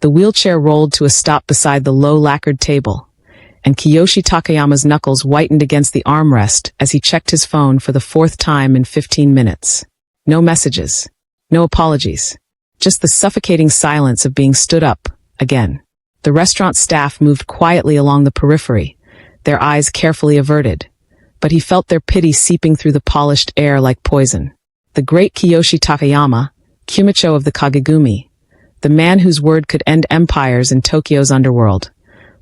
The wheelchair rolled to a stop beside the low lacquered table, and Kiyoshi Takayama's knuckles whitened against the armrest as he checked his phone for the 4th time in 15 minutes. No messages. No apologies. Just the suffocating silence of being stood up, again. The restaurant staff moved quietly along the periphery, their eyes carefully averted, but he felt their pity seeping through the polished air like poison. The great Kiyoshi Takayama, Kumicho of the Kagegumi, the man whose word could end empires in Tokyo's underworld,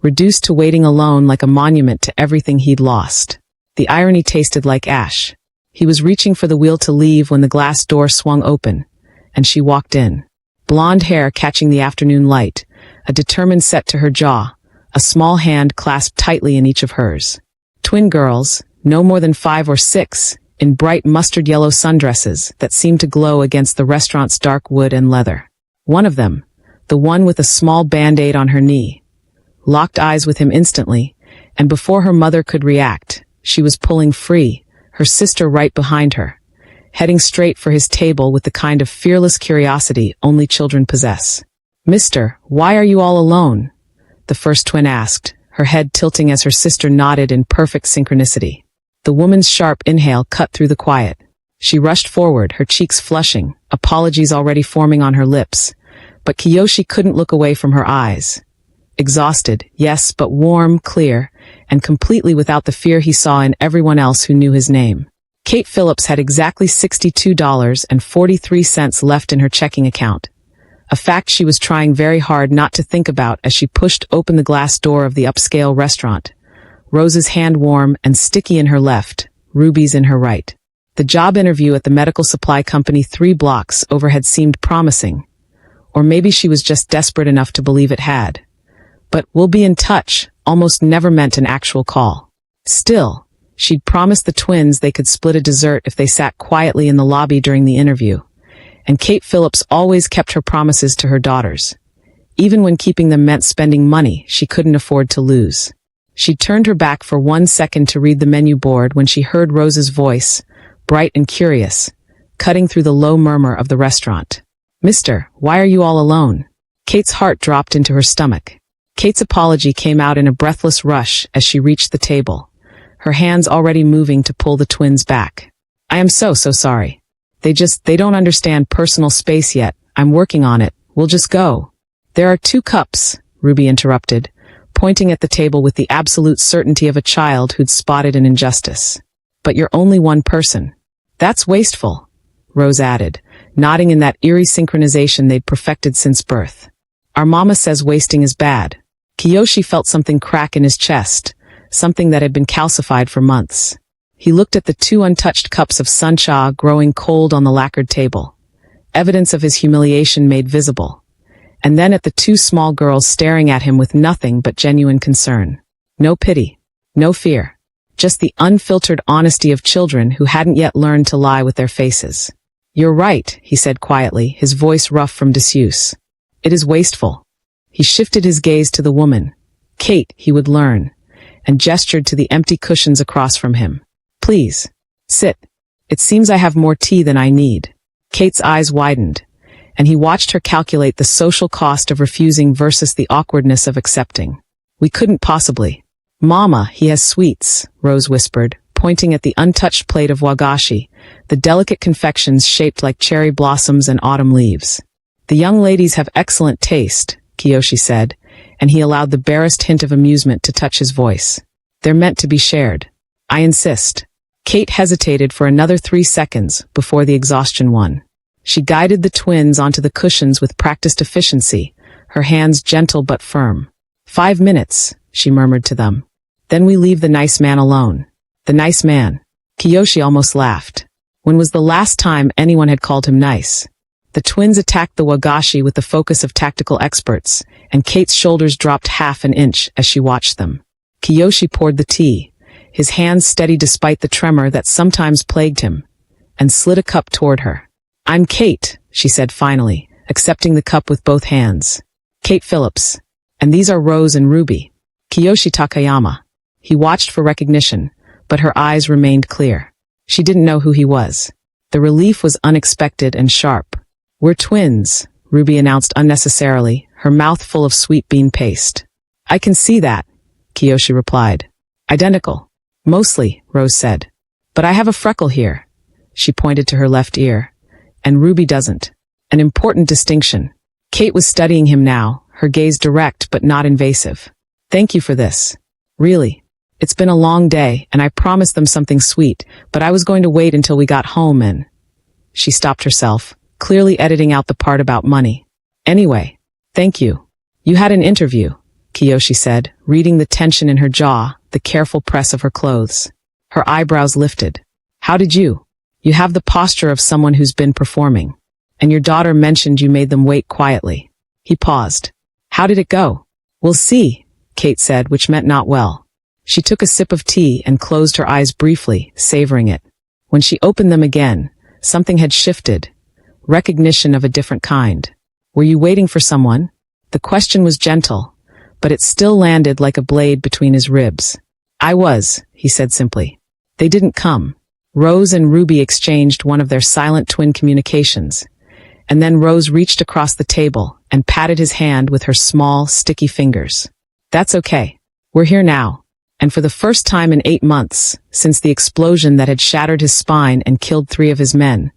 reduced to waiting alone like a monument to everything he'd lost. The irony tasted like ash. He was reaching for the wheel to leave when the glass door swung open, and she walked in. Blonde hair catching the afternoon light, a determined set to her jaw, a small hand clasped tightly in each of hers. Twin girls, no more than 5 or 6, in bright mustard yellow sundresses that seemed to glow against the restaurant's dark wood and leather. One of them, the one with a small band-aid on her knee, locked eyes with him instantly, and before her mother could react, she was pulling free, her sister right behind her, heading straight for his table with the kind of fearless curiosity only children possess. "Mister, why are you all alone?" the first twin asked, her head tilting as her sister nodded in perfect synchronicity. The woman's sharp inhale cut through the quiet. She rushed forward, her cheeks flushing, apologies already forming on her lips, but Kiyoshi couldn't look away from her eyes. Exhausted, yes, but warm, clear, and completely without the fear he saw in everyone else who knew his name. Kate Phillips had exactly $62.43 left in her checking account, a fact she was trying very hard not to think about as she pushed open the glass door of the upscale restaurant, Rose's hand warm and sticky in her left, Ruby's in her right. The job interview at the medical supply company 3 blocks over had seemed promising, or maybe she was just desperate enough to believe it had. But "we'll be in touch" almost never meant an actual call. Still, she'd promised the twins they could split a dessert if they sat quietly in the lobby during the interview, and Kate Phillips always kept her promises to her daughters, even when keeping them meant spending money she couldn't afford to lose. She'd turned her back for 1 second to read the menu board when she heard Rose's voice, bright and curious, cutting through the low murmur of the restaurant. "Mister, why are you all alone?" Kate's heart dropped into her stomach. Kate's apology came out in a breathless rush as she reached the table, her hands already moving to pull the twins back. "I am so sorry. They don't understand personal space yet. I'm working on it. We'll just go." "There are 2 cups," Ruby interrupted, pointing at the table with the absolute certainty of a child who'd spotted an injustice. "But you're only 1 person." "That's wasteful," Rose added, nodding in that eerie synchronization they'd perfected since birth. "Our mama says wasting is bad." Kiyoshi felt something crack in his chest, something that had been calcified for months. He looked at the 2 untouched cups of suncha growing cold on the lacquered table, evidence of his humiliation made visible, and then at the 2 small girls staring at him with nothing but genuine concern. No pity, no fear, just the unfiltered honesty of children who hadn't yet learned to lie with their faces. "You're right," he said quietly, his voice rough from disuse. "It is wasteful." He shifted his gaze to the woman. Kate, he would learn, and gestured to the empty cushions across from him. "Please, sit. It seems I have more tea than I need." Kate's eyes widened, and he watched her calculate the social cost of refusing versus the awkwardness of accepting. "We couldn't possibly." "Mama, he has sweets," Rose whispered, pointing at the untouched plate of wagashi, the delicate confections shaped like cherry blossoms and autumn leaves. "The young ladies have excellent taste," Kiyoshi said, and he allowed the barest hint of amusement to touch his voice. "They're meant to be shared. I insist." Kate hesitated for another 3 seconds before the exhaustion won. She guided the twins onto the cushions with practiced efficiency, her hands gentle but firm. 5 minutes, she murmured to them. "Then we leave the nice man alone." "The nice man?" Kiyoshi almost laughed. When was the last time anyone had called him nice? The twins attacked the wagashi with the focus of tactical experts, and Kate's shoulders dropped half an inch as she watched them. Kiyoshi poured the tea, his hands steady despite the tremor that sometimes plagued him, and slid a cup toward her. "I'm Kate," she said finally, accepting the cup with both hands. "Kate Phillips. And these are Rose and Ruby." Kiyoshi Takayama. He watched for recognition, but her eyes remained clear. She didn't know who he was. The relief was unexpected and sharp. "We're twins," Ruby announced unnecessarily, her mouth full of sweet bean paste. I can see that, Kiyoshi replied. Identical. Mostly, Rose said. But I have a freckle here. She pointed to her left ear. And Ruby doesn't. An important distinction. Kate was studying him now, her gaze direct but not invasive. Thank you for this. Really. It's been a long day, and I promised them something sweet, but I was going to wait until we got home and... She stopped herself, clearly editing out the part about money. Anyway, thank you. You had an interview, Kiyoshi said, reading the tension in her jaw, the careful press of her clothes. Her eyebrows lifted. How did you? You have the posture of someone who's been performing. And your daughter mentioned you made them wait quietly. He paused. How did it go? We'll see, Kate said, which meant not well. She took a sip of tea and closed her eyes briefly, savoring it. When she opened them again, something had shifted. Recognition of a different kind. Were you waiting for someone? The question was gentle, but it still landed like a blade between his ribs. I was, he said simply. They didn't come. Rose and Ruby exchanged one of their silent twin communications. And then Rose reached across the table and patted his hand with her small, sticky fingers. That's okay. We're here now. And for the first time in 8 months, since the explosion that had shattered his spine and killed 3 of his men,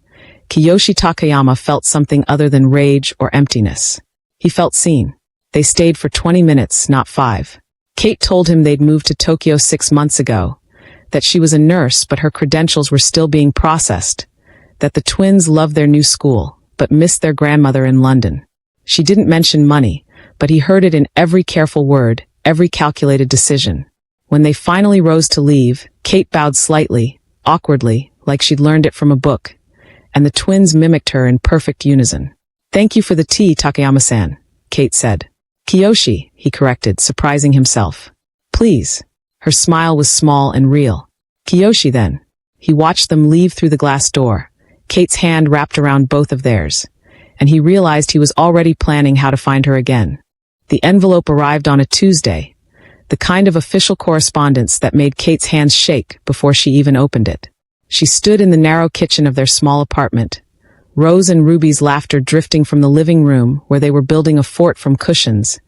Kiyoshi Takayama felt something other than rage or emptiness. He felt seen. They stayed for 20 minutes, not 5. Kate told him they'd moved to Tokyo 6 months ago, that she was a nurse but her credentials were still being processed, that the twins loved their new school, but missed their grandmother in London. She didn't mention money, but he heard it in every careful word, every calculated decision. When they finally rose to leave, Kate bowed slightly, awkwardly, like she'd learned it from a book, and the twins mimicked her in perfect unison. Thank you for the tea, Takayama-san, Kate said. Kiyoshi, he corrected, surprising himself. Please. Her smile was small and real. Kiyoshi then. He watched them leave through the glass door, Kate's hand wrapped around both of theirs, and he realized he was already planning how to find her again. The envelope arrived on a Tuesday, the kind of official correspondence that made Kate's hands shake before she even opened it. She stood in the narrow kitchen of their small apartment, Rose and Ruby's laughter drifting from the living room where they were building a fort from cushions,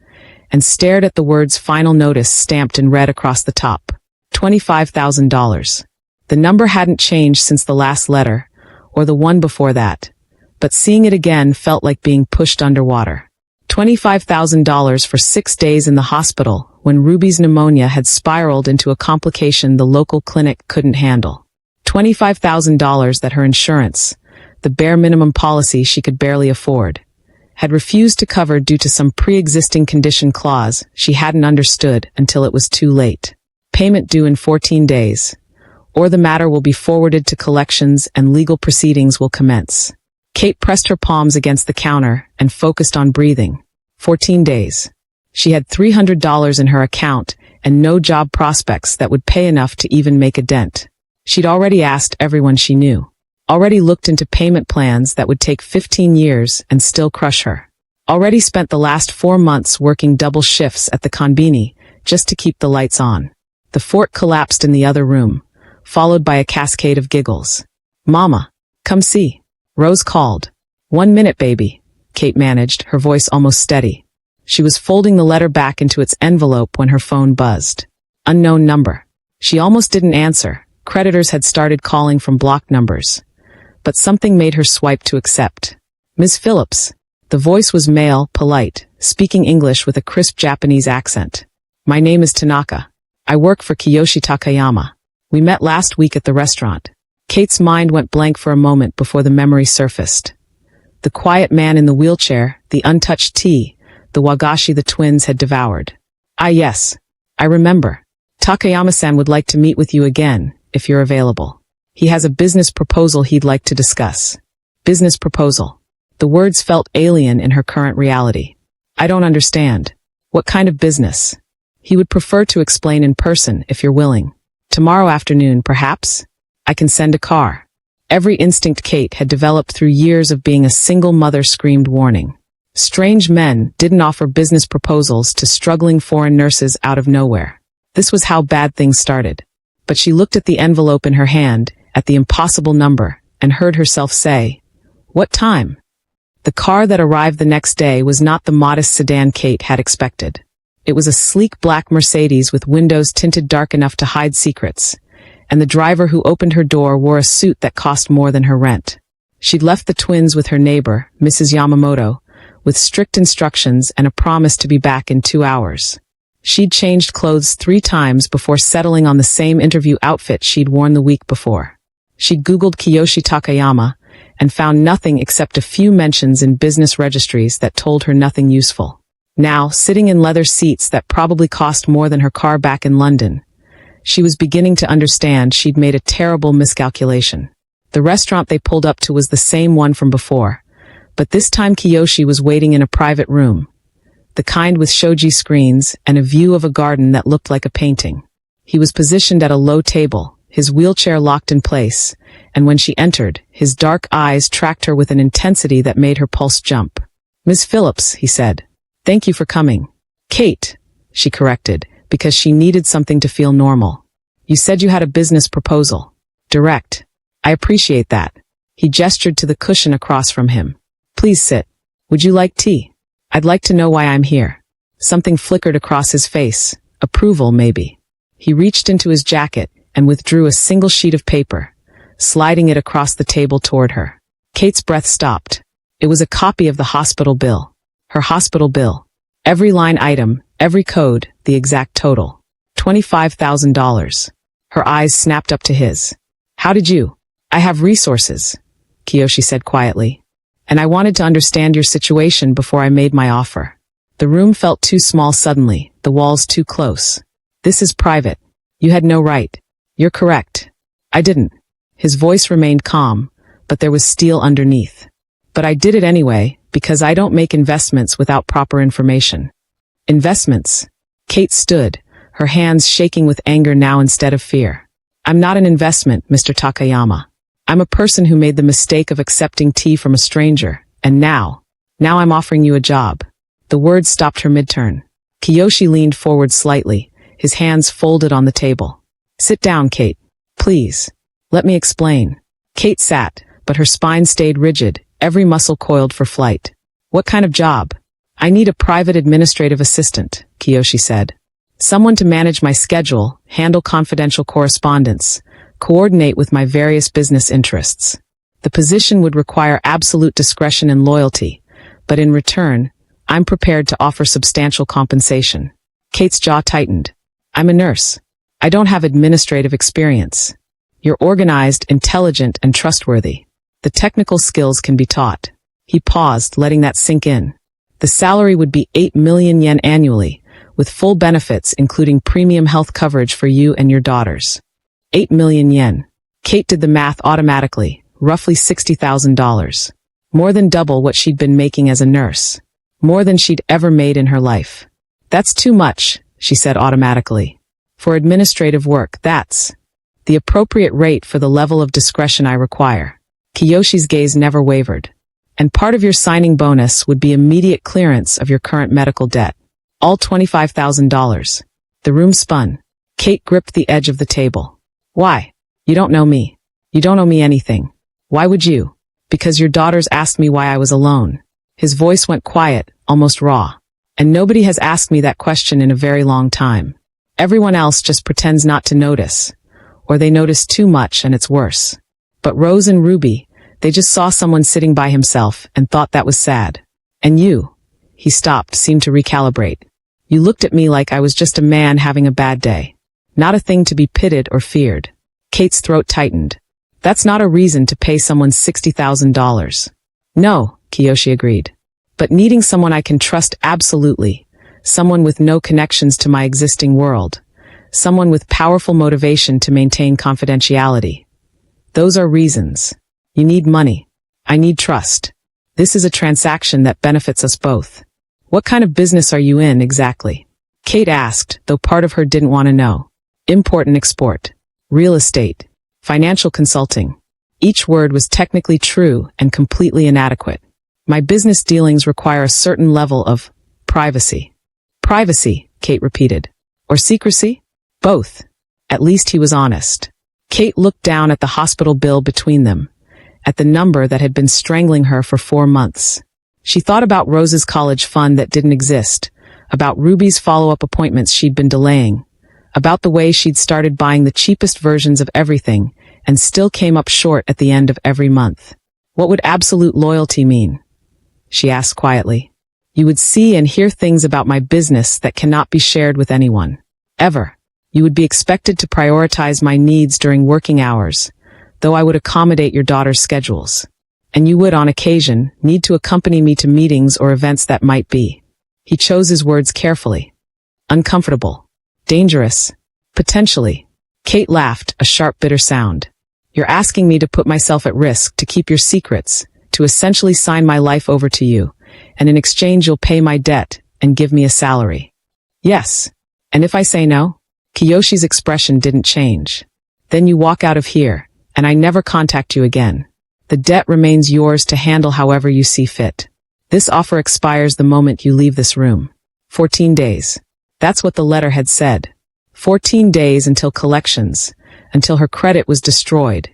and stared at the words final notice stamped in red across the top. $25,000. The number hadn't changed since the last letter, or the one before that, but seeing it again felt like being pushed underwater. $25,000 for 6 days in the hospital when Ruby's pneumonia had spiraled into a complication the local clinic couldn't handle. $25,000 that her insurance, the bare minimum policy she could barely afford, had refused to cover due to some pre-existing condition clause she hadn't understood until it was too late. Payment due in 14 days, or the matter will be forwarded to collections and legal proceedings will commence. Kate pressed her palms against the counter and focused on breathing. 14 days. She had $300 in her account and no job prospects that would pay enough to even make a dent. She'd already asked everyone she knew. Already looked into payment plans that would take 15 years and still crush her. Already spent the last 4 months working double shifts at the konbini just to keep the lights on. The fort collapsed in the other room, followed by a cascade of giggles. Mama, come see. Rose called. 1 minute, baby, Kate managed, her voice almost steady. She was folding the letter back into its envelope when her phone buzzed. Unknown number. She almost didn't answer. Creditors had started calling from blocked numbers. But something made her swipe to accept. Ms. Phillips. The voice was male, polite, speaking English with a crisp Japanese accent. My name is Tanaka. I work for Kiyoshi Takayama. We met last week at the restaurant. Kate's mind went blank for a moment before the memory surfaced. The quiet man in the wheelchair, the untouched tea, the wagashi the twins had devoured. Ah yes, I remember. Takayama-san would like to meet with you again, if you're available. He has a business proposal he'd like to discuss. Business proposal. The words felt alien in her current reality. I don't understand. What kind of business? He would prefer to explain in person if you're willing. Tomorrow afternoon, perhaps? I can send a car. Every instinct Kate had developed through years of being a single mother screamed warning. Strange men didn't offer business proposals to struggling foreign nurses out of nowhere. This was how bad things started. But she looked at the envelope in her hand, at the impossible number, and heard herself say, What time? The car that arrived the next day was not the modest sedan Kate had expected. It was a sleek black Mercedes with windows tinted dark enough to hide secrets, and the driver who opened her door wore a suit that cost more than her rent. She'd left the twins with her neighbor, Mrs. Yamamoto, with strict instructions and a promise to be back in 2 hours. She'd changed clothes 3 times before settling on the same interview outfit she'd worn the week before. She'd Googled Kiyoshi Takayama and found nothing except a few mentions in business registries that told her nothing useful. Now, sitting in leather seats that probably cost more than her car back in London, she was beginning to understand she'd made a terrible miscalculation. The restaurant they pulled up to was the same one from before, but this time Kiyoshi was waiting in a private room, the kind with shoji screens and a view of a garden that looked like a painting. He was positioned at a low table, his wheelchair locked in place, and when she entered, his dark eyes tracked her with an intensity that made her pulse jump. "Miss Phillips," he said. "Thank you for coming." "Kate," she corrected, because she needed something to feel normal. "You said you had a business proposal." "Direct. I appreciate that." He gestured to the cushion across from him. "Please sit. Would you like tea?" "I'd like to know why I'm here." Something flickered across his face. Approval, maybe. He reached into his jacket and withdrew a single sheet of paper, sliding it across the table toward her. Kate's breath stopped. It was a copy of the hospital bill. Her hospital bill. Every line item, every code, the exact total. $25,000. Her eyes snapped up to his. "How did you?" "I have resources," Kiyoshi said quietly. "And I wanted to understand your situation before I made my offer." The room felt too small suddenly, the walls too close. "This is private. You had no right." "You're correct. I didn't." His voice remained calm, but there was steel underneath. "But I did it anyway, because I don't make investments without proper information." "Investments?" Kate stood, her hands shaking with anger now instead of fear. "I'm not an investment, Mr. Takayama. I'm a person who made the mistake of accepting tea from a stranger, and now I'm offering you a job." The words stopped her mid-turn. Kiyoshi leaned forward slightly, his hands folded on the table. "Sit down, Kate. Please. Let me explain." Kate sat, but her spine stayed rigid, every muscle coiled for flight. "What kind of job?" "I need a private administrative assistant," Kiyoshi said. "Someone to manage my schedule, handle confidential correspondence, coordinate with my various business interests. The position would require absolute discretion and loyalty, but in return, I'm prepared to offer substantial compensation." Kate's jaw tightened. "I'm a nurse. I don't have administrative experience. You're organized, intelligent, and trustworthy. The technical skills can be taught." He paused, letting that sink in. The salary would be 8 million yen annually, with full benefits including premium health coverage for you and your daughters. 8 million yen. Kate did the math automatically, roughly $60,000. More than double what she'd been making as a nurse. More than she'd ever made in her life. "That's too much," she said automatically. "For administrative work, that's the appropriate rate for the level of discretion I require." Kiyoshi's gaze never wavered. "And part of your signing bonus would be immediate clearance of your current medical debt. All $25,000. The room spun. Kate gripped the edge of the table. "Why? You don't know me. You don't owe me anything." "Why would you?" "Because your daughters asked me why I was alone." His voice went quiet, almost raw. "And nobody has asked me that question in a very long time. Everyone else just pretends not to notice. Or they notice too much and it's worse. But Rose and Ruby, they just saw someone sitting by himself and thought that was sad. And you," he stopped, seemed to recalibrate. "You looked at me like I was just a man having a bad day. Not a thing to be pitied or feared." Kate's throat tightened. "That's not a reason to pay someone $60,000. "No," Kiyoshi agreed. "But needing someone I can trust absolutely, someone with no connections to my existing world, someone with powerful motivation to maintain confidentiality. Those are reasons. You need money. I need trust. This is a transaction that benefits us both." "What kind of business are you in exactly?" Kate asked, though part of her didn't want to know. "Import and export. Real estate. Financial consulting." Each word was technically true and completely inadequate. "My business dealings require a certain level of privacy." "Privacy," Kate repeated. "Or secrecy?" "Both." At least he was honest. Kate looked down at the hospital bill between them, at the number that had been strangling her for 4 months. She thought about Rose's college fund that didn't exist, about Ruby's follow-up appointments she'd been delaying, about the way she'd started buying the cheapest versions of everything and still came up short at the end of every month. What would absolute loyalty mean? She asked quietly. You would see and hear things about my business that cannot be shared with anyone. Ever. You would be expected to prioritize my needs during working hours, though I would accommodate your daughter's schedules. And you would, on occasion, need to accompany me to meetings or events that might be. He chose his words carefully. Uncomfortable. Dangerous. Potentially. Kate laughed, a sharp, bitter sound. You're asking me to put myself at risk, to keep your secrets, to essentially sign my life over to you, and in exchange you'll pay my debt and give me a salary. Yes. And if I say no? Kiyoshi's expression didn't change. Then you walk out of here, and I never contact you again. The debt remains yours to handle however you see fit. This offer expires the moment you leave this room. 14 days. That's what the letter had said. 14 days until collections, until her credit was destroyed,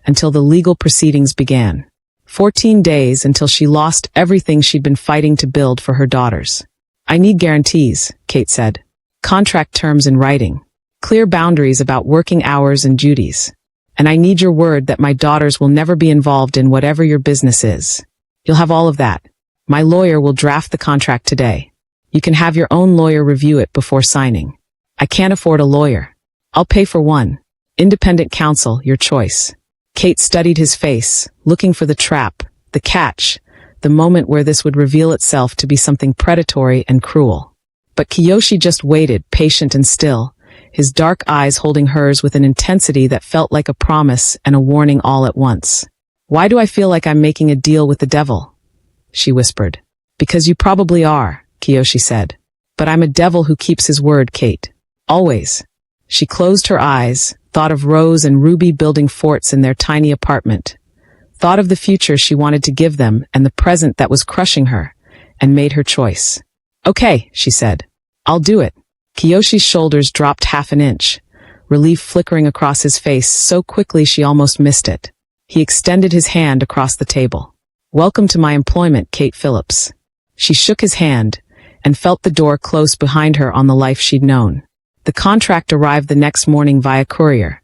until the legal proceedings began. 14 days until she lost everything she'd been fighting to build for her daughters. I need guarantees, Kate said. Contract terms in writing. Clear boundaries about working hours and duties. And I need your word that my daughters will never be involved in whatever your business is. You'll have all of that. My lawyer will draft the contract today. You can have your own lawyer review it before signing. I can't afford a lawyer. I'll pay for one. Independent counsel, your choice. Kate studied his face, looking for the trap, the catch, the moment where this would reveal itself to be something predatory and cruel. But Kiyoshi just waited, patient and still, his dark eyes holding hers with an intensity that felt like a promise and a warning all at once. Why do I feel like I'm making a deal with the devil? She whispered. Because you probably are, Kiyoshi said. But I'm a devil who keeps his word, Kate. Always. She closed her eyes, thought of Rose and Ruby building forts in their tiny apartment, thought of the future she wanted to give them and the present that was crushing her, and made her choice. Okay, she said. I'll do it. Kiyoshi's shoulders dropped half an inch, relief flickering across his face so quickly she almost missed it. He extended his hand across the table. Welcome to my employment, Kate Phillips. She shook his hand and felt the door close behind her on the life she'd known. The contract arrived the next morning via courier,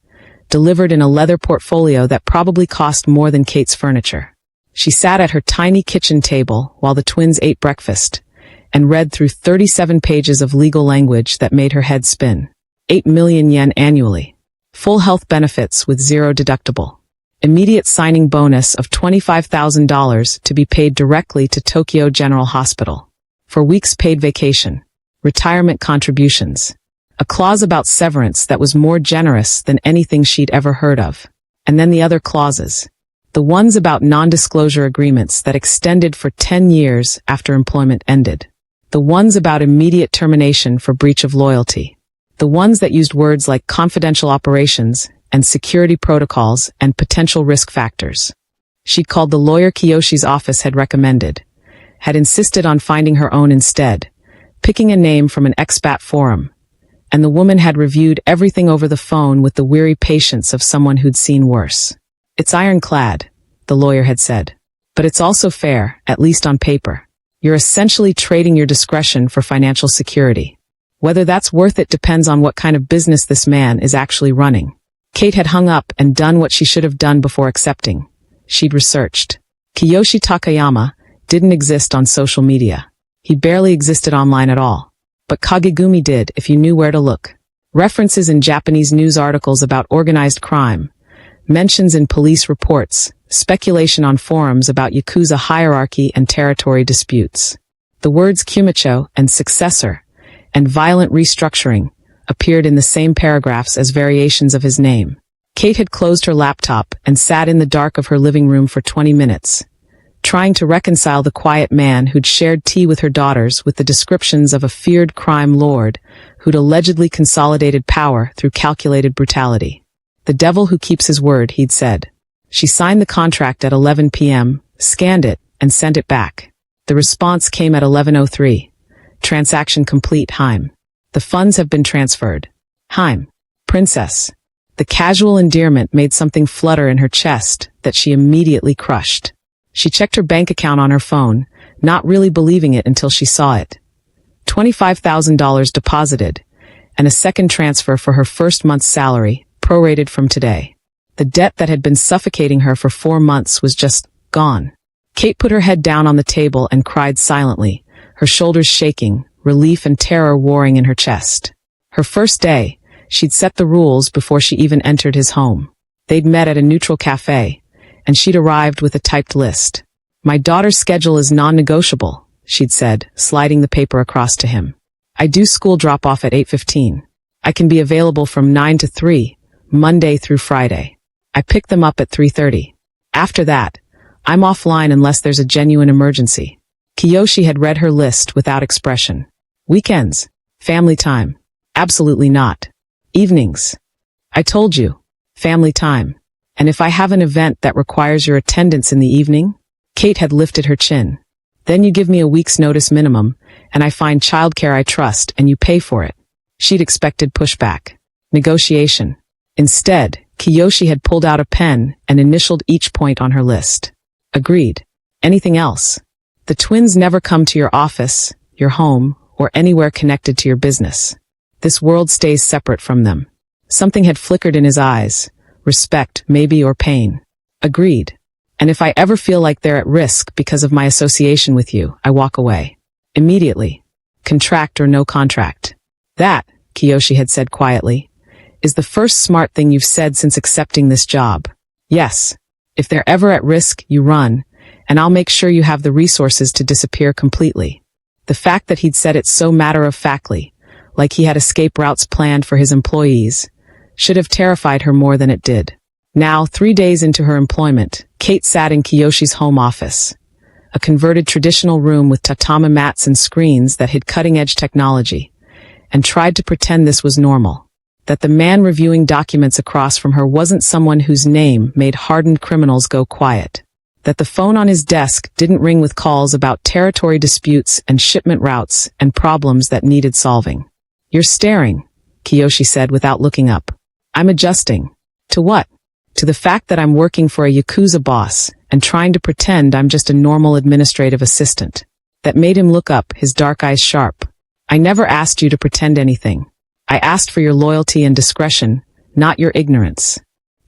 delivered in a leather portfolio that probably cost more than Kate's furniture. She sat at her tiny kitchen table while the twins ate breakfast, and read through 37 pages of legal language that made her head spin. 8 million yen annually. Full health benefits with zero deductible. Immediate signing bonus of $25,000 to be paid directly to Tokyo General Hospital. For weeks paid vacation. Retirement contributions. A clause about severance that was more generous than anything she'd ever heard of. And then the other clauses. The ones about non-disclosure agreements that extended for 10 years after employment ended. The ones about immediate termination for breach of loyalty. The ones that used words like confidential operations and security protocols and potential risk factors. She'd called the lawyer Kiyoshi's office had recommended, had insisted on finding her own instead, picking a name from an expat forum, and the woman had reviewed everything over the phone with the weary patience of someone who'd seen worse. It's ironclad, the lawyer had said, but it's also fair, at least on paper. You're essentially trading your discretion for financial security. Whether that's worth it depends on what kind of business this man is actually running. Kate had hung up and done what she should have done before accepting. She'd researched. Kiyoshi Takayama didn't exist on social media. He barely existed online at all. But Kagegumi did if you knew where to look. References in Japanese news articles about organized crime, mentions in police reports, speculation on forums about Yakuza hierarchy and territory disputes. The words Kumicho and successor and violent restructuring appeared in the same paragraphs as variations of his name. Kate had closed her laptop and sat in the dark of her living room for 20 minutes, trying to reconcile the quiet man who'd shared tea with her daughters with the descriptions of a feared crime lord who'd allegedly consolidated power through calculated brutality. The devil who keeps his word, he'd said. She signed the contract at 11 p.m., scanned it, and sent it back. The response came at 11:03. Transaction complete, Heim. The funds have been transferred. Heim. Princess. The casual endearment made something flutter in her chest that she immediately crushed. She checked her bank account on her phone, not really believing it until she saw it. $25,000 deposited, and a second transfer for her first month's salary, prorated from today. The debt that had been suffocating her for 4 months was just gone. Kate put her head down on the table and cried silently, her shoulders shaking, relief and terror warring in her chest. Her first day, she'd set the rules before she even entered his home. They'd met at a neutral cafe, and she'd arrived with a typed list. "My daughter's schedule is non-negotiable," she'd said, sliding the paper across to him. "I do school drop-off at 8:15. I can be available from 9 to 3, Monday through Friday. I pick them up at 3:30. After that, I'm offline unless there's a genuine emergency." Kiyoshi had read her list without expression. "Weekends? Family time? Absolutely not. Evenings? I told you. Family time. And if I have an event that requires your attendance in the evening?" Kate had lifted her chin. "Then you give me a week's notice minimum, and I find childcare I trust and you pay for it." She'd expected pushback. Negotiation. Instead, Kiyoshi had pulled out a pen and initialed each point on her list. "Agreed. Anything else? The twins never come to your office, your home, or anywhere connected to your business. This world stays separate from them." Something had flickered in his eyes. Respect, maybe, or pain. "Agreed. And if I ever feel like they're at risk because of my association with you, I walk away. Immediately. Contract or no contract." "That," Kiyoshi had said quietly, "is the first smart thing you've said since accepting this job. Yes. If they're ever at risk, you run, and I'll make sure you have the resources to disappear completely." The fact that he'd said it so matter-of-factly, like he had escape routes planned for his employees, should have terrified her more than it did. Now, 3 days into her employment, Kate sat in Kiyoshi's home office, a converted traditional room with tatami mats and screens that hid cutting-edge technology, and tried to pretend this was normal, that the man reviewing documents across from her wasn't someone whose name made hardened criminals go quiet, that the phone on his desk didn't ring with calls about territory disputes and shipment routes and problems that needed solving. "You're staring," Kiyoshi said without looking up. "I'm adjusting." "To what?" "To the fact that I'm working for a Yakuza boss and trying to pretend I'm just a normal administrative assistant." That made him look up, his dark eyes sharp. "I never asked you to pretend anything. I asked for your loyalty and discretion, not your ignorance."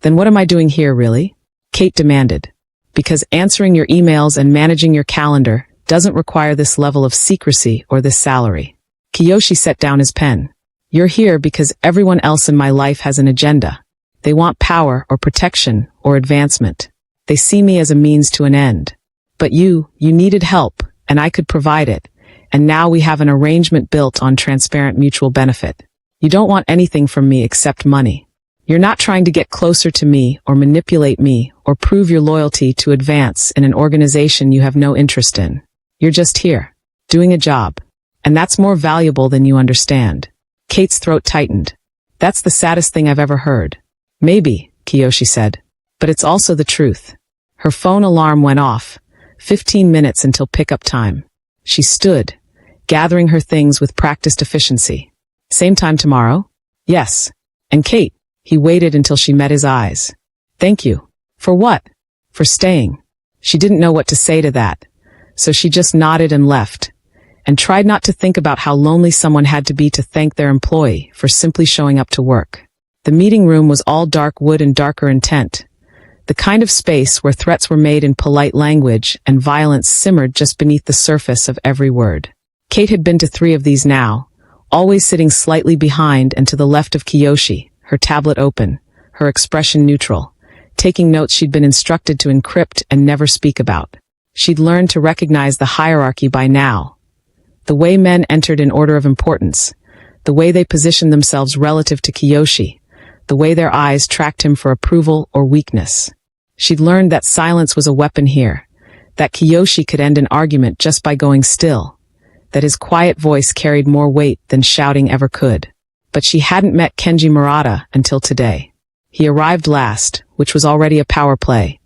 "Then what am I doing here, really?" Kate demanded. "Because answering your emails and managing your calendar doesn't require this level of secrecy or this salary." Kiyoshi set down his pen. "You're here because everyone else in my life has an agenda. They want power or protection or advancement. They see me as a means to an end. But you needed help, and I could provide it, and now we have an arrangement built on transparent mutual benefit. You don't want anything from me except money. You're not trying to get closer to me or manipulate me or prove your loyalty to advance in an organization you have no interest in. You're just here, doing a job. And that's more valuable than you understand." Kate's throat tightened. "That's the saddest thing I've ever heard." "Maybe," Kiyoshi said, "but it's also the truth." Her phone alarm went off, 15 minutes until pickup time. She stood, gathering her things with practiced efficiency. "Same time tomorrow?" "Yes." "And Kate?" He waited until she met his eyes. "Thank you." "For what?" "For staying." She didn't know what to say to that, so she just nodded and left, and tried not to think about how lonely someone had to be to thank their employee for simply showing up to work. The meeting room was all dark wood and darker intent, the kind of space where threats were made in polite language and violence simmered just beneath the surface of every word. Kate had been to 3 of these now, always sitting slightly behind and to the left of Kiyoshi, her tablet open, her expression neutral, taking notes she'd been instructed to encrypt and never speak about. She'd learned to recognize the hierarchy by now. The way men entered in order of importance, the way they positioned themselves relative to Kiyoshi, the way their eyes tracked him for approval or weakness. She'd learned that silence was a weapon here, that Kiyoshi could end an argument just by going still, that his quiet voice carried more weight than shouting ever could. But she hadn't met Kenji Murata until today. He arrived last, which was already a power play,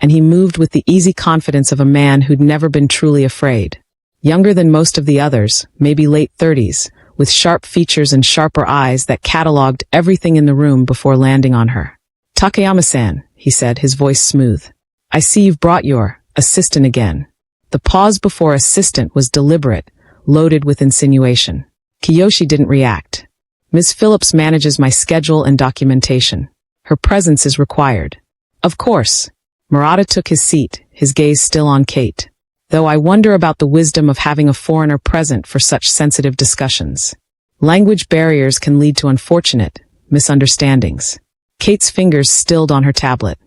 and he moved with the easy confidence of a man who'd never been truly afraid. Younger than most of the others, maybe late 30s, with sharp features and sharper eyes that cataloged everything in the room before landing on her. "Takayama-san," he said, his voice smooth. "I see you've brought your assistant again." The pause before assistant was deliberate, loaded with insinuation. Kiyoshi didn't react. Ms. Phillips manages my schedule and documentation. Her presence is required. Of course. Murata took his seat, his gaze still on Kate. Though I wonder about the wisdom of having a foreigner present for such sensitive discussions. Language barriers can lead to unfortunate misunderstandings. Kate's fingers stilled on her tablet.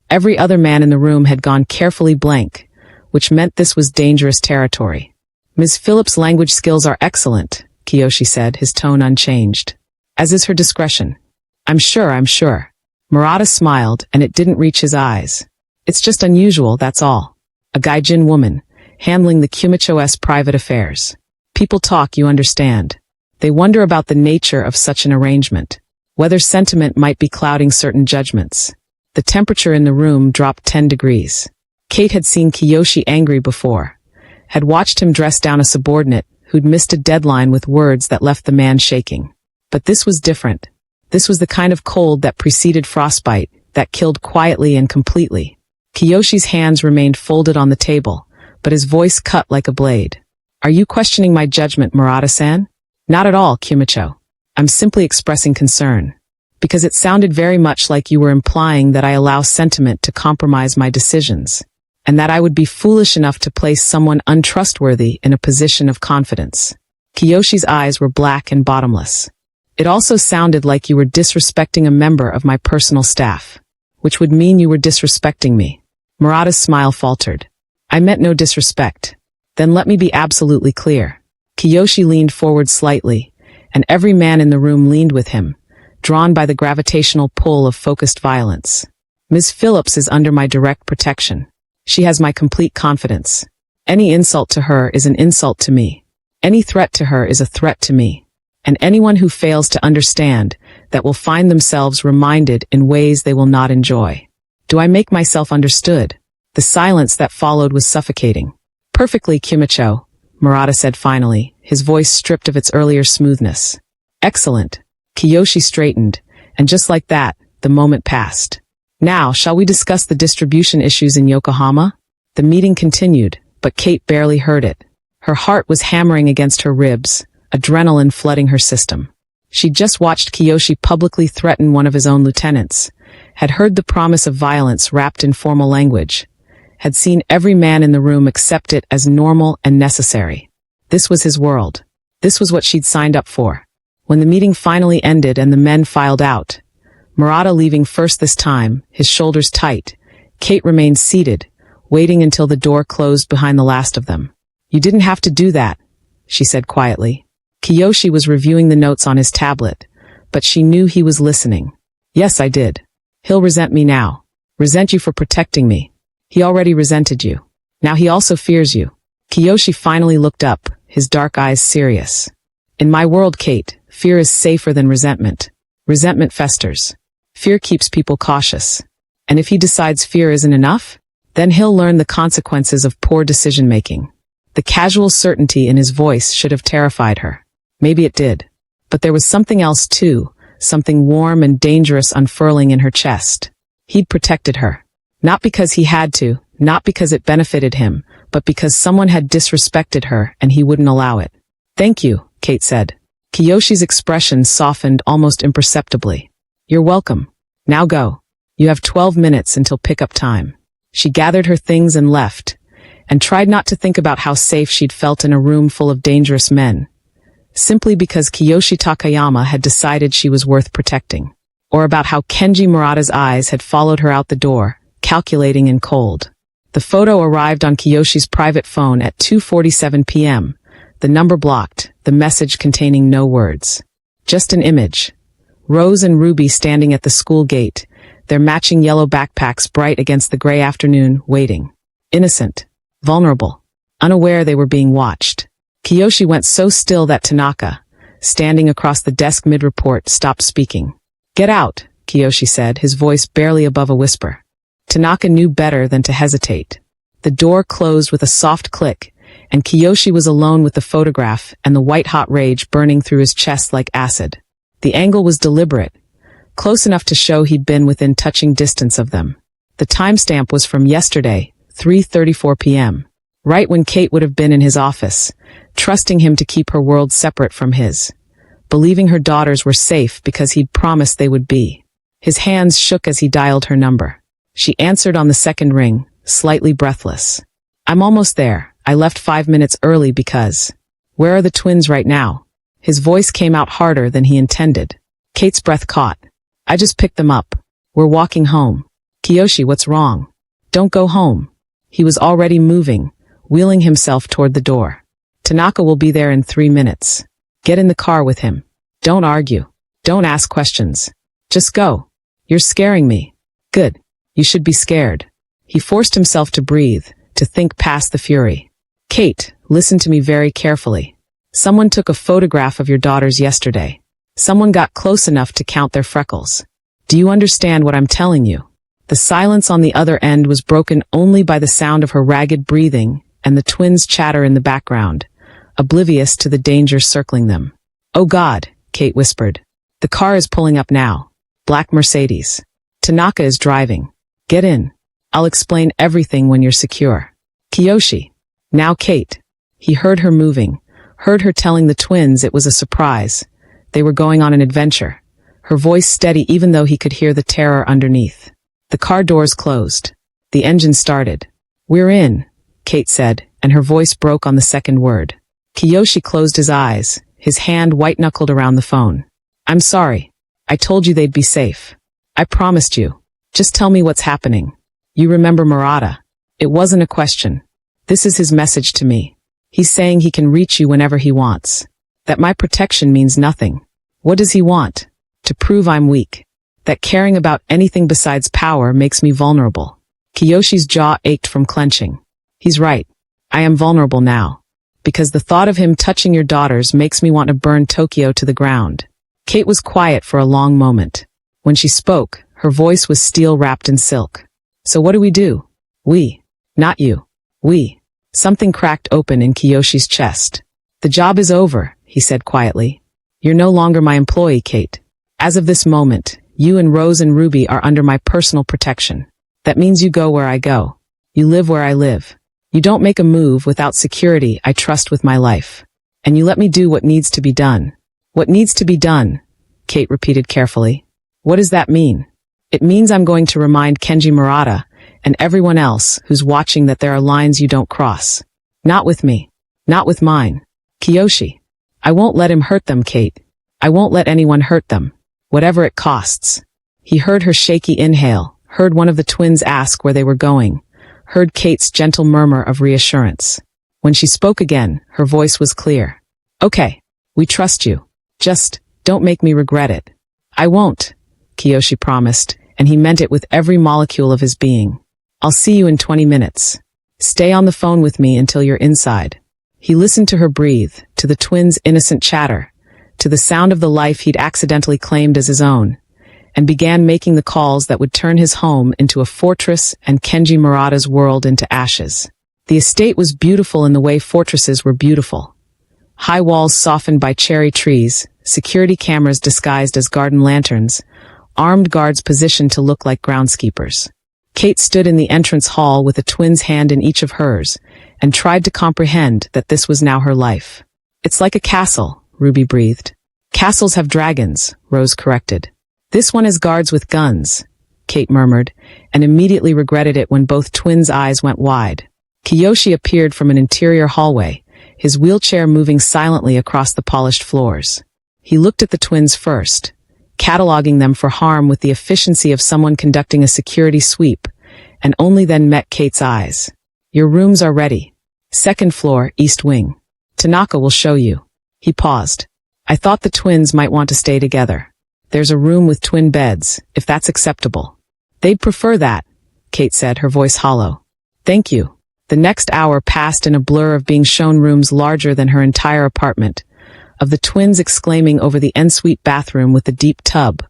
Every other man in the room had gone carefully blank, which meant this was dangerous territory. Ms. Phillips' language skills are excellent, Kiyoshi said, his tone unchanged. As is her discretion. I'm sure. Murata smiled, and it didn't reach his eyes. It's just unusual, that's all. A gaijin woman, handling the Kumicho's private affairs. People talk, you understand. They wonder about the nature of such an arrangement. Whether sentiment might be clouding certain judgments. The temperature in the room dropped 10 degrees. Kate had seen Kiyoshi angry before. Had watched him dress down a subordinate who'd missed a deadline with words that left the man shaking. But this was different. This was the kind of cold that preceded frostbite, that killed quietly and completely. Kiyoshi's hands remained folded on the table, but his voice cut like a blade. Are you questioning my judgment, Murata-san? Not at all, Kumicho. I'm simply expressing concern. Because it sounded very much like you were implying that I allow sentiment to compromise my decisions, and that I would be foolish enough to place someone untrustworthy in a position of confidence. Kiyoshi's eyes were black and bottomless. It also sounded like you were disrespecting a member of my personal staff, which would mean you were disrespecting me. Murata's smile faltered. I meant no disrespect. Then let me be absolutely clear. Kiyoshi leaned forward slightly, and every man in the room leaned with him, drawn by the gravitational pull of focused violence. Ms. Phillips is under my direct protection. She has my complete confidence. Any insult to her is an insult to me. Any threat to her is a threat to me. And anyone who fails to understand that will find themselves reminded in ways they will not enjoy. Do I make myself understood? The silence that followed was suffocating. Perfectly, Kumicho, Murata said finally, his voice stripped of its earlier smoothness. Excellent. Kiyoshi straightened, and just like that, the moment passed. Now, shall we discuss the distribution issues in Yokohama? The meeting continued, but Kate barely heard it. Her heart was hammering against her ribs, adrenaline flooding her system. She'd just watched Kiyoshi publicly threaten one of his own lieutenants, had heard the promise of violence wrapped in formal language, had seen every man in the room accept it as normal and necessary. This was his world. This was what she'd signed up for. When the meeting finally ended and the men filed out, Murata leaving first this time, his shoulders tight, Kate remained seated, waiting until the door closed behind the last of them. You didn't have to do that, she said quietly. Kiyoshi was reviewing the notes on his tablet, but she knew he was listening. Yes, I did. He'll resent me now. Resent you for protecting me. He already resented you. Now he also fears you. Kiyoshi finally looked up, his dark eyes serious. In my world, Kate, fear is safer than resentment. Resentment festers. Fear keeps people cautious. And if he decides fear isn't enough, then he'll learn the consequences of poor decision-making. The casual certainty in his voice should have terrified her. Maybe it did. But there was something else too, something warm and dangerous unfurling in her chest. He'd protected her. Not because he had to, not because it benefited him, but because someone had disrespected her and he wouldn't allow it. Thank you, Kate said. Kiyoshi's expression softened almost imperceptibly. You're welcome. Now go. You have 12 minutes until pickup time. She gathered her things and left, and tried not to think about how safe she'd felt in a room full of dangerous men, simply because Kiyoshi Takayama had decided she was worth protecting, or about how Kenji Murata's eyes had followed her out the door, calculating and cold. The photo arrived on Kiyoshi's private phone at 2:47 p.m., the number blocked, the message containing no words. Just an image. Rose and Ruby standing at the school gate, their matching yellow backpacks bright against the gray afternoon, waiting. Innocent. Vulnerable. Unaware they were being watched. Kiyoshi went so still that Tanaka, standing across the desk mid-report, stopped speaking. Get out, Kiyoshi said, his voice barely above a whisper. Tanaka knew better than to hesitate. The door closed with a soft click, and Kiyoshi was alone with the photograph and the white-hot rage burning through his chest like acid. The angle was deliberate, close enough to show he'd been within touching distance of them. The timestamp was from yesterday, 3:34 p.m. Right when Kate would have been in his office, trusting him to keep her world separate from his. Believing her daughters were safe because he'd promised they would be. His hands shook as he dialed her number. She answered on the second ring, slightly breathless. I'm almost there. I left 5 minutes early because... Where are the twins right now? His voice came out harder than he intended. Kate's breath caught. I just picked them up. We're walking home. Kiyoshi, what's wrong? Don't go home. He was already moving, wheeling himself toward the door. Tanaka will be there in 3 minutes. Get in the car with him. Don't argue. Don't ask questions. Just go. You're scaring me. Good. You should be scared. He forced himself to breathe, to think past the fury. Kate, listen to me very carefully. Someone took a photograph of your daughters yesterday. Someone got close enough to count their freckles. Do you understand what I'm telling you? The silence on the other end was broken only by the sound of her ragged breathing and the twins' chatter in the background, oblivious to the danger circling them. Oh God, Kate whispered. The car is pulling up now. Black Mercedes. Tanaka is driving. Get in. I'll explain everything when you're secure. Kiyoshi. Now Kate. He heard her moving, heard her telling the twins it was a surprise. They were going on an adventure. Her voice steady even though he could hear the terror underneath. The car doors closed. The engine started. We're in, Kate said, and her voice broke on the second word. Kiyoshi closed his eyes, his hand white-knuckled around the phone. I'm sorry. I told you they'd be safe. I promised you. Just tell me what's happening. You remember Murata. It wasn't a question. This is his message to me. He's saying he can reach you whenever he wants. That my protection means nothing. What does he want? To prove I'm weak. That caring about anything besides power makes me vulnerable. Kiyoshi's jaw ached from clenching. He's right. I am vulnerable now. Because the thought of him touching your daughters makes me want to burn Tokyo to the ground. Kate was quiet for a long moment. When she spoke, her voice was steel wrapped in silk. So what do we do? We. Not you. We. Something cracked open in Kiyoshi's chest. The job is over, he said quietly. You're no longer my employee, Kate. As of this moment, you and Rose and Ruby are under my personal protection. That means you go where I go. You live where I live. You don't make a move without security I trust with my life. And you let me do what needs to be done. What needs to be done? Kate repeated carefully. What does that mean? It means I'm going to remind Kenji Murata and everyone else who's watching that there are lines you don't cross. Not with me. Not with mine. Kiyoshi. I won't let him hurt them, Kate. I won't let anyone hurt them. Whatever it costs. He heard her shaky inhale, heard one of the twins ask where they were going, heard Kate's gentle murmur of reassurance. When she spoke again, her voice was clear. Okay, we trust you. Just, don't make me regret it. I won't, Kiyoshi promised, and he meant it with every molecule of his being. I'll see you in 20 minutes. Stay on the phone with me until you're inside. He listened to her breathe, to the twins' innocent chatter, to the sound of the life he'd accidentally claimed as his own, and began making the calls that would turn his home into a fortress and Kenji Murata's world into ashes. The estate was beautiful in the way fortresses were beautiful. High walls softened by cherry trees, security cameras disguised as garden lanterns, armed guards positioned to look like groundskeepers. Kate stood in the entrance hall with a twin's hand in each of hers, and tried to comprehend that this was now her life. It's like a castle, Ruby breathed. Castles have dragons, Rose corrected. This one has guards with guns, Kate murmured, and immediately regretted it when both twins' eyes went wide. Kiyoshi appeared from an interior hallway, his wheelchair moving silently across the polished floors. He looked at the twins first, cataloging them for harm with the efficiency of someone conducting a security sweep, and only then met Kate's eyes. Your rooms are ready. Second floor, East Wing. Tanaka will show you. He paused. I thought the twins might want to stay together. There's a room with twin beds, if that's acceptable. They'd prefer that, Kate said, her voice hollow. Thank you. The next hour passed in a blur of being shown rooms larger than her entire apartment, of the twins exclaiming over the ensuite bathroom with the deep tub,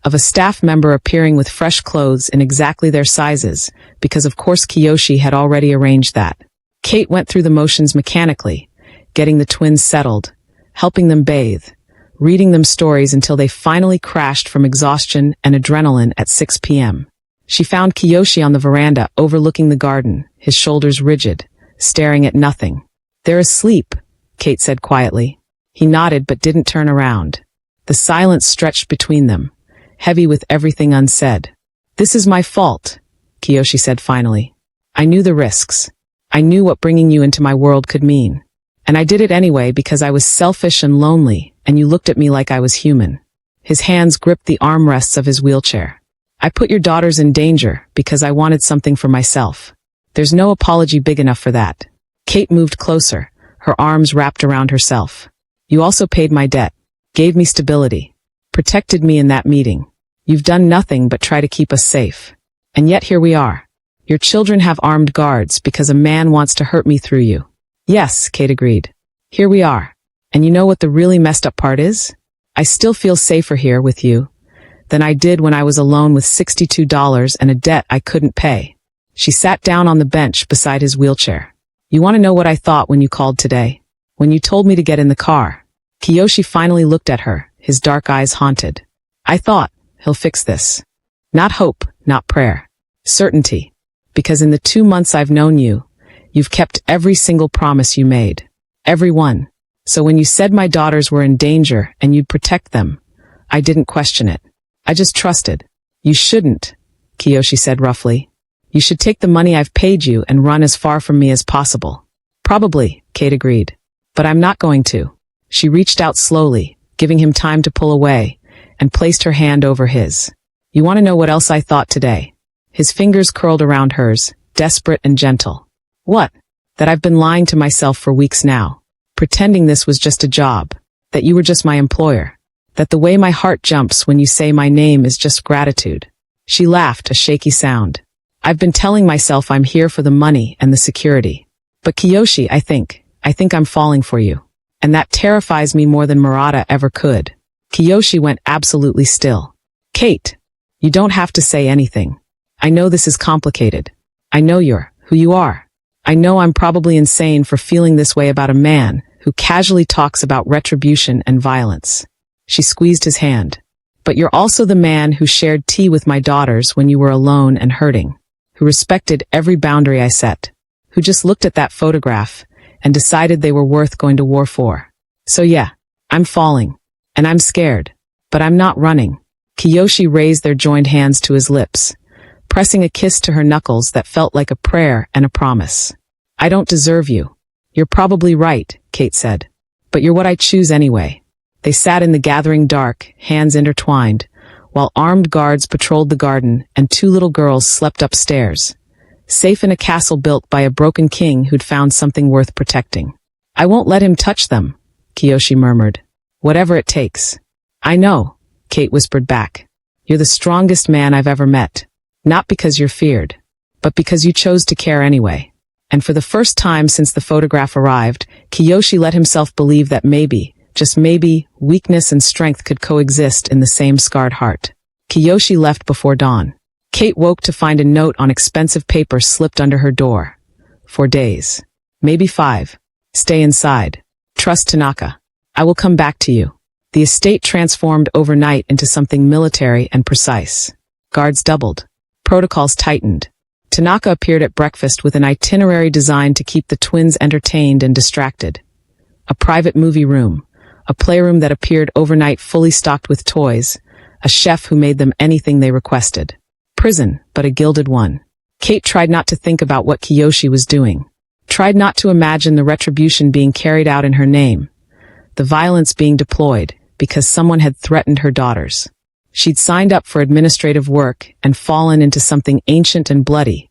of a staff member appearing with fresh clothes in exactly their sizes, because of course Kiyoshi had already arranged that. Kate went through the motions mechanically, getting the twins settled, helping them bathe, reading them stories until they finally crashed from exhaustion and adrenaline at 6 p.m. She found Kiyoshi on the veranda overlooking the garden, his shoulders rigid, staring at nothing. "They're asleep," Kate said quietly. He nodded but didn't turn around. The silence stretched between them, heavy with everything unsaid. "This is my fault," Kiyoshi said finally. "I knew the risks. I knew what bringing you into my world could mean. And I did it anyway because I was selfish and lonely, and you looked at me like I was human." His hands gripped the armrests of his wheelchair. "I put your daughters in danger because I wanted something for myself. There's no apology big enough for that." Kate moved closer, her arms wrapped around herself. "You also paid my debt, gave me stability, protected me in that meeting. You've done nothing but try to keep us safe. And yet here we are. Your children have armed guards because a man wants to hurt me through you." "Yes," Kate agreed. "Here we are. And you know what the really messed up part is? I still feel safer here with you than I did when I was alone with $62 and a debt I couldn't pay." She sat down on the bench beside his wheelchair. "You want to know what I thought when you called today? When you told me to get in the car?" Kiyoshi finally looked at her, his dark eyes haunted. "I thought, he'll fix this. Not hope, not prayer. Certainty. Because in the 2 months I've known you, you've kept every single promise you made. Every one. So when you said my daughters were in danger and you'd protect them, I didn't question it. I just trusted." "You shouldn't," Kiyoshi said roughly. "You should take the money I've paid you and run as far from me as possible." "Probably," Kate agreed. "But I'm not going to." She reached out slowly, giving him time to pull away, and placed her hand over his. "You want to know what else I thought today?" His fingers curled around hers, desperate and gentle. "What?" "That I've been lying to myself for weeks now. Pretending this was just a job. That you were just my employer. That the way my heart jumps when you say my name is just gratitude." She laughed, a shaky sound. "I've been telling myself I'm here for the money and the security. But Kiyoshi, I think I'm falling for you. And that terrifies me more than Murata ever could." Kiyoshi went absolutely still. "Kate, you don't have to say anything. I know this is complicated. I know you're who you are. I know I'm probably insane for feeling this way about a man who casually talks about retribution and violence." She squeezed his hand. "But you're also the man who shared tea with my daughters when you were alone and hurting, who respected every boundary I set, who just looked at that photograph and decided they were worth going to war for. So yeah, I'm falling, and I'm scared, but I'm not running." Kiyoshi raised their joined hands to his lips, pressing a kiss to her knuckles that felt like a prayer and a promise. "I don't deserve you." "You're probably right," Kate said. "But you're what I choose anyway." They sat in the gathering dark, hands intertwined, while armed guards patrolled the garden and 2 little girls slept upstairs, safe in a castle built by a broken king who'd found something worth protecting. "I won't let him touch them," Kiyoshi murmured. "Whatever it takes." "I know," Kate whispered back. "You're the strongest man I've ever met. Not because you're feared, but because you chose to care anyway." And for the first time since the photograph arrived, Kiyoshi let himself believe that maybe, just maybe, weakness and strength could coexist in the same scarred heart. Kiyoshi left before dawn. Kate woke to find a note on expensive paper slipped under her door. 4 days. Maybe 5. Stay inside. Trust Tanaka. I will come back to you. The estate transformed overnight into something military and precise. Guards doubled. Protocols tightened. Tanaka appeared at breakfast with an itinerary designed to keep the twins entertained and distracted. A private movie room, a playroom that appeared overnight fully stocked with toys, a chef who made them anything they requested. Prison, but a gilded one. Kate tried not to think about what Kiyoshi was doing. Tried not to imagine the retribution being carried out in her name. The violence being deployed because someone had threatened her daughters. She'd signed up for administrative work and fallen into something ancient and bloody,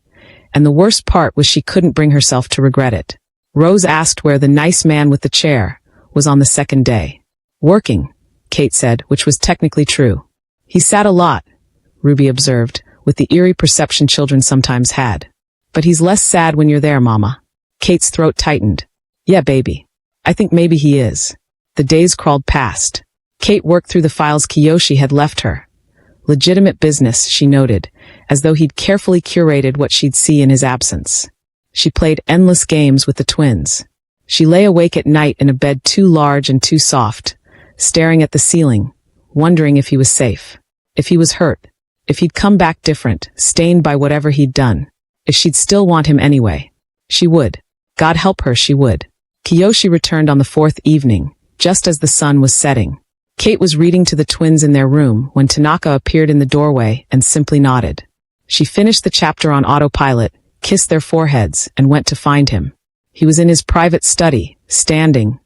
and the worst part was she couldn't bring herself to regret it. Rose asked where the nice man with the chair was on the second day. "Working," Kate said, which was technically true. "He sat a lot," Ruby observed, with the eerie perception children sometimes had. "But he's less sad when you're there, Mama." Kate's throat tightened. "Yeah, baby. I think maybe he is." The days crawled past. Kate worked through the files Kiyoshi had left her. Legitimate business, she noted, as though he'd carefully curated what she'd see in his absence. She played endless games with the twins. She lay awake at night in a bed too large and too soft, staring at the ceiling, wondering if he was safe, if he was hurt, if he'd come back different, stained by whatever he'd done, if she'd still want him anyway. She would. God help her, she would. Kiyoshi returned on the fourth evening, just as the sun was setting. Kate was reading to the twins in their room when Tanaka appeared in the doorway and simply nodded. She finished the chapter on autopilot, kissed their foreheads, and went to find him. He was in his private study, standing,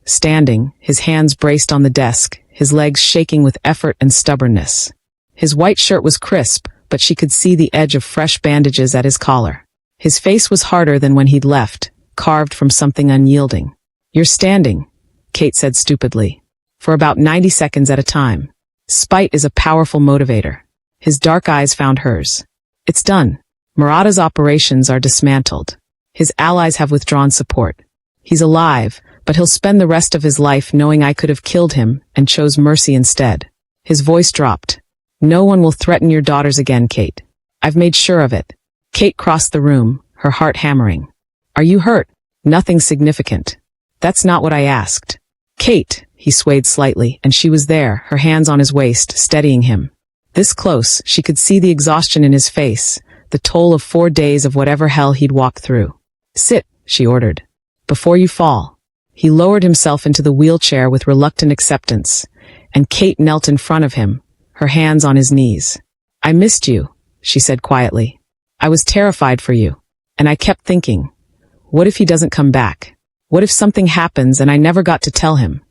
his hands braced on the desk, his legs shaking with effort and stubbornness. His white shirt was crisp, but she could see the edge of fresh bandages at his collar. His face was harder than when he'd left, carved from something unyielding. "You're standing," Kate said stupidly, "for about 90 seconds at a time. Spite is a powerful motivator." His dark eyes found hers. "It's done. Murata's operations are dismantled. His allies have withdrawn support. He's alive, but he'll spend the rest of his life knowing I could have killed him and chose mercy instead." His voice dropped. "No one will threaten your daughters again, Kate. I've made sure of it." Kate crossed the room, her heart hammering. "Are you hurt?" "Nothing significant." "That's not what I asked." "Kate," he swayed slightly, and she was there, her hands on his waist, steadying him. This close, she could see the exhaustion in his face, the toll of 4 days of whatever hell he'd walked through. "Sit," she ordered. "Before you fall." He lowered himself into the wheelchair with reluctant acceptance, and Kate knelt in front of him, her hands on his knees. "I missed you," she said quietly. "I was terrified for you. And I kept thinking, what if he doesn't come back? What if something happens and I never got to tell him?"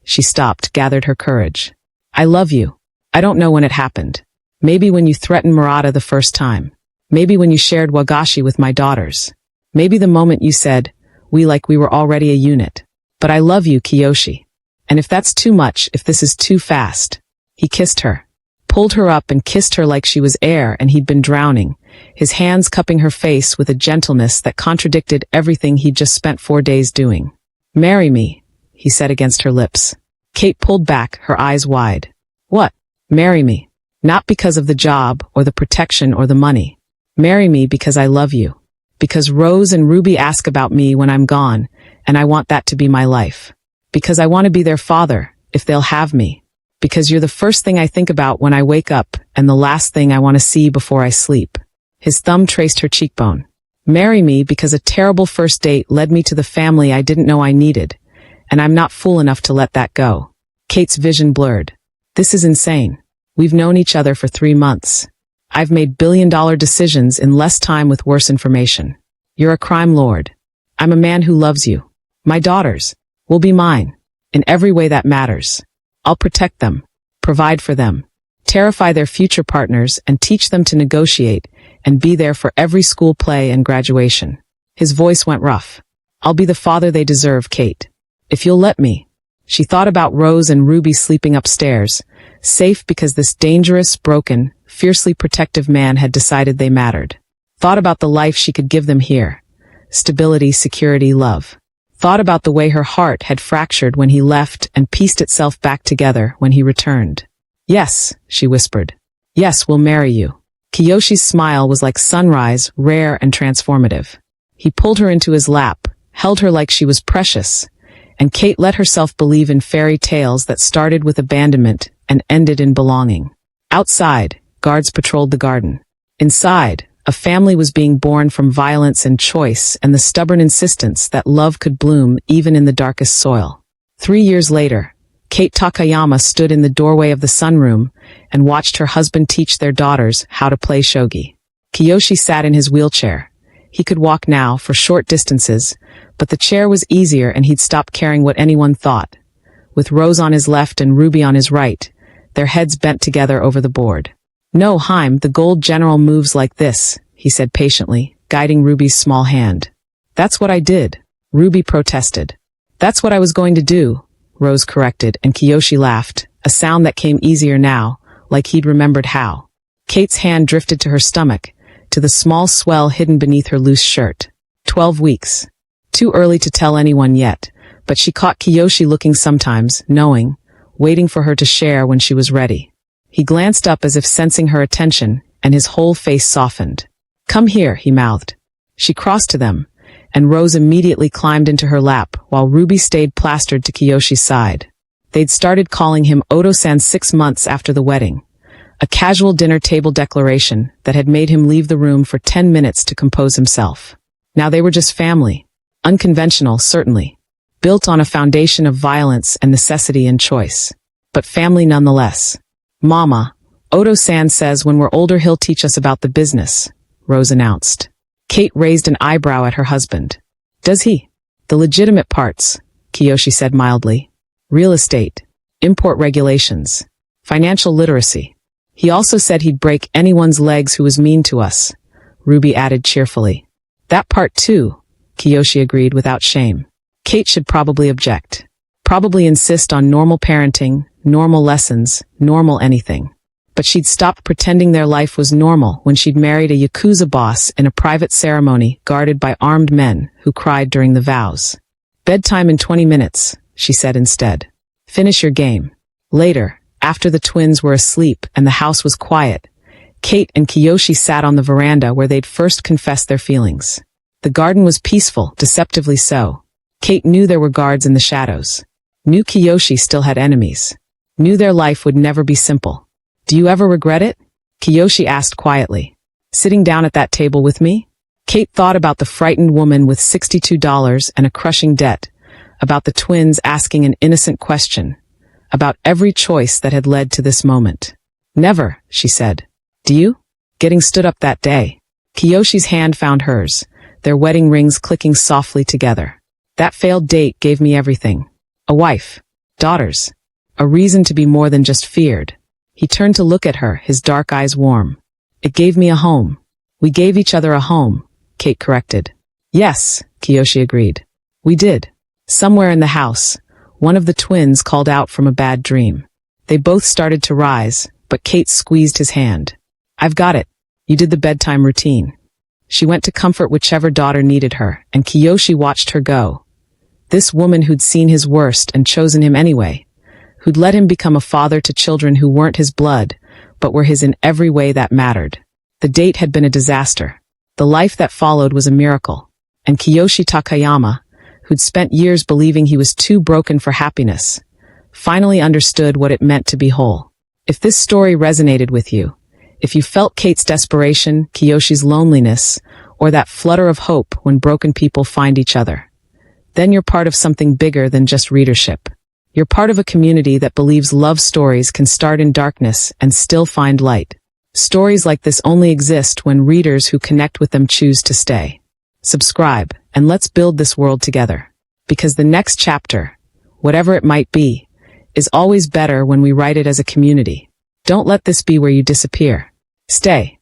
She stopped, gathered her courage. "I love you. I don't know when it happened. Maybe when you threatened Murata the first time. Maybe when you shared wagashi with my daughters. Maybe the moment you said, we were already a unit. But I love you, Kiyoshi. And if that's too much, if this is too fast." He kissed her, pulled her up and kissed her like she was air and he'd been drowning, his hands cupping her face with a gentleness that contradicted everything he'd just spent 4 days doing. "Marry me," he said against her lips. Kate pulled back, her eyes wide. "What? Marry me. Not because of the job or the protection or the money. Marry me because I love you. Because Rose and Ruby ask about me when I'm gone, and I want that to be my life. Because I want to be their father, if they'll have me. Because you're the first thing I think about when I wake up and the last thing I want to see before I sleep." His thumb traced her cheekbone. "Marry me because a terrible first date led me to the family I didn't know I needed, and I'm not fool enough to let that go." Kate's vision blurred. "This is insane. We've known each other for 3 months. I've made billion-dollar decisions in less time with worse information. You're a crime lord. I'm a man who loves you. My daughters will be mine. In every way that matters. I'll protect them, provide for them, terrify their future partners and teach them to negotiate and be there for every school play and graduation." His voice went rough. "I'll be the father they deserve, Kate. If you'll let me." She thought about Rose and Ruby sleeping upstairs, safe because this dangerous, broken, fiercely protective man had decided they mattered. Thought about the life she could give them here. Stability, security, love. Thought about the way her heart had fractured when he left and pieced itself back together when he returned. "Yes," she whispered. "Yes, we'll marry you." Kiyoshi's smile was like sunrise, rare and transformative. He pulled her into his lap, held her like she was precious, and Kate let herself believe in fairy tales that started with abandonment and ended in belonging. Outside, guards patrolled the garden. Inside, a family was being born from violence and choice and the stubborn insistence that love could bloom even in the darkest soil. 3 years later, Kate Takayama stood in the doorway of the sunroom and watched her husband teach their daughters how to play shogi. Kiyoshi sat in his wheelchair. He could walk now for short distances, but the chair was easier and he'd stopped caring what anyone thought. With Rose on his left and Ruby on his right, their heads bent together over the board. "No, Haim, the gold general moves like this," he said patiently, guiding Ruby's small hand. "That's what I did," Ruby protested. "That's what I was going to do," Rose corrected, and Kiyoshi laughed, a sound that came easier now, like he'd remembered how. Kate's hand drifted to her stomach, to the small swell hidden beneath her loose shirt. 12 weeks. Too early to tell anyone yet, but she caught Kiyoshi looking sometimes, knowing, waiting for her to share when she was ready. He glanced up as if sensing her attention, and his whole face softened. "Come here," he mouthed. She crossed to them, and Rose immediately climbed into her lap, while Ruby stayed plastered to Kiyoshi's side. They'd started calling him Oto-san 6 months after the wedding, a casual dinner table declaration that had made him leave the room for 10 minutes to compose himself. Now they were just family. Unconventional, certainly. Built on a foundation of violence and necessity and choice. But family nonetheless. Mama, Odo-san says when we're older he'll teach us about the business, Rose announced. Kate raised an eyebrow at her husband. Does he? The legitimate parts, Kiyoshi said mildly. Real estate. Import regulations. Financial literacy. He also said he'd break anyone's legs who was mean to us, Ruby added cheerfully. That part too, Kiyoshi agreed without shame. Kate should probably object. Probably insist on normal parenting, normal lessons, normal anything. But she'd stopped pretending their life was normal when she'd married a Yakuza boss in a private ceremony guarded by armed men who cried during the vows. Bedtime in 20 minutes, she said instead. Finish your game. Later, after the twins were asleep and the house was quiet, Kate and Kiyoshi sat on the veranda where they'd first confessed their feelings. The garden was peaceful, deceptively so. Kate knew there were guards in the shadows. Knew Kiyoshi still had enemies. Knew their life would never be simple. Do you ever regret it? Kiyoshi asked quietly. Sitting down at that table with me? Kate thought about the frightened woman with $62 and a crushing debt, about the twins asking an innocent question, about every choice that had led to this moment. Never, she said. Do you? Getting stood up that day. Kiyoshi's hand found hers, their wedding rings clicking softly together. That failed date gave me everything. A wife. Daughters. A reason to be more than just feared. He turned to look at her, his dark eyes warm. It gave me a home. We gave each other a home, Kate corrected. Yes, Kiyoshi agreed. We did. Somewhere in the house, one of the twins called out from a bad dream. They both started to rise, but Kate squeezed his hand. I've got it. You did the bedtime routine. She went to comfort whichever daughter needed her, and Kiyoshi watched her go. This woman who'd seen his worst and chosen him anyway, who'd let him become a father to children who weren't his blood, but were his in every way that mattered. The date had been a disaster. The life that followed was a miracle. And Kiyoshi Takayama, who'd spent years believing he was too broken for happiness, finally understood what it meant to be whole. If this story resonated with you, if you felt Kate's desperation, Kiyoshi's loneliness, or that flutter of hope when broken people find each other, then you're part of something bigger than just readership. You're part of a community that believes love stories can start in darkness and still find light. Stories like this only exist when readers who connect with them choose to stay. Subscribe, and let's build this world together. Because the next chapter, whatever it might be, is always better when we write it as a community. Don't let this be where you disappear. Stay.